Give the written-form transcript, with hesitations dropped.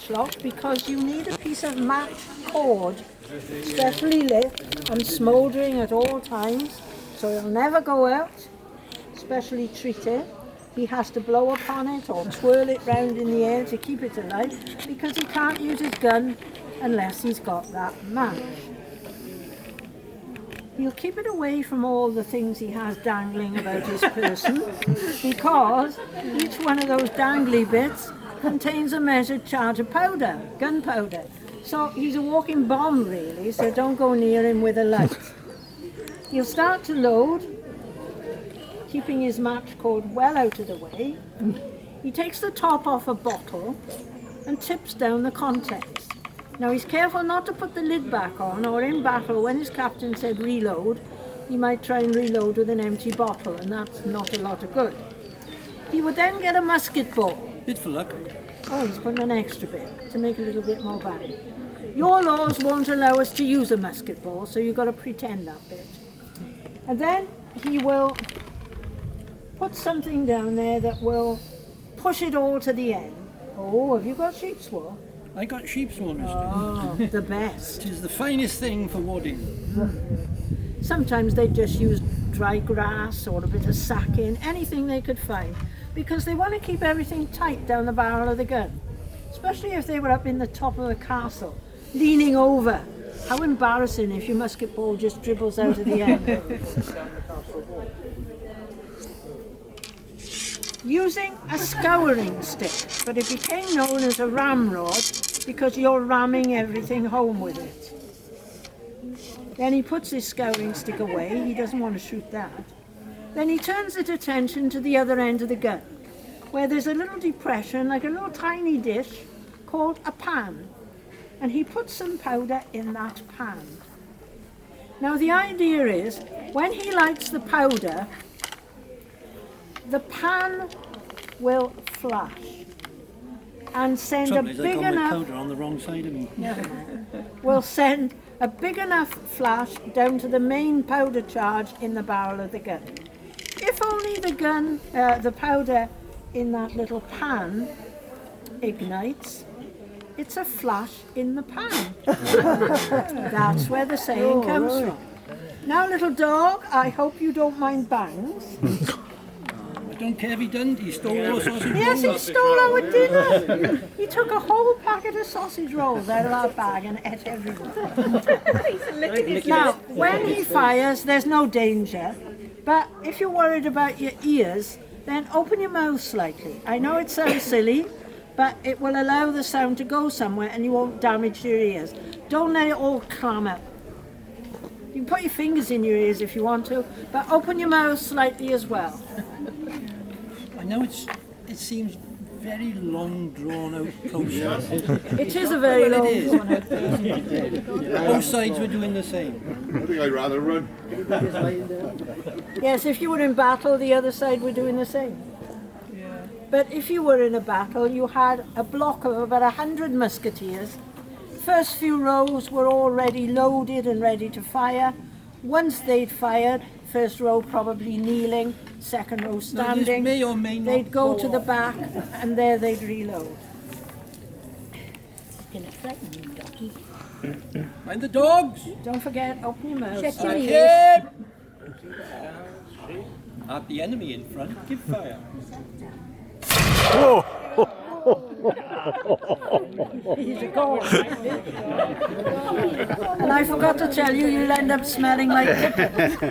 matchlock because you need a piece of match cord, specially lit and smouldering at all times, so it'll never go out, specially treated. He has to blow upon it or twirl it round in the air to keep it alive because he can't use his gun unless he's got that match. He'll keep it away from all the things he has dangling about his person because each one of those dangly bits contains a measured charge of powder, gunpowder. So he's a walking bomb really, so don't go near him with a light. He'll start to load, keeping his match cord well out of the way. He takes the top off a bottle and tips down the contents. Now he's careful not to put the lid back on, or in battle when his captain said reload, he might try and reload with an empty bottle, and that's not a lot of good. He would then get a musket ball. Bit for luck. Oh, he's putting an extra bit to make a little bit more bang. Your laws won't allow us to use a musket ball, so you've got to pretend that bit. And then he will put something down there that will push it all to the end. Oh, have you got sheep's wool? I got sheep's wool. Oh, the best. It is the finest thing for wadding. Sometimes they just use dry grass or a bit of sacking, anything they could find, because they want to keep everything tight down the barrel of the gun, especially if they were up in the top of the castle, leaning over. How embarrassing if your musket ball just dribbles out of the end. Using a scouring stick, but it became known as a ramrod because you're ramming everything home with it. Then he puts his scouring stick away, he doesn't want to shoot that. Then he turns his attention to the other end of the gun, where there's a little depression, like a little tiny dish, called a pan. And he puts some powder in that pan. Now the idea is, when he lights the powder, the pan will flash and send a big enough powder on the wrong side of me. will send a big enough flash down to the main powder charge in the barrel of the gun. If only the powder in that little pan ignites, it's a flash in the pan. That's where the saying comes from. Now, little dog, I hope you don't mind bangs. I don't care if he doesn't, he stole our sausage rolls. Yes, he stole our dinner. He took a whole packet of sausage rolls out of our bag and ate everyone. Now, when he fires, there's no danger. But if you're worried about your ears, then open your mouth slightly. I know it sounds silly, but it will allow the sound to go somewhere and you won't damage your ears. Don't let it all clam up. You can put your fingers in your ears if you want to, but open your mouth slightly as well. I know it seems very long drawn out process. It is a very long drawn out process. Both sides were doing the same. I think I'd rather run. Yes, if you were in battle, the other side were doing the same. But if you were in a battle, you had a block of about 100 musketeers. First few rows were already loaded and ready to fire. Once they'd fired, first row probably kneeling, second row standing, may or may not they'd go to the back and there they'd reload. Mind the dogs! Don't forget, open your mouth. Shut your Back ears. in! At the enemy in front, give fire. He's a god. And I forgot to tell you, you'll end up smelling like chicken.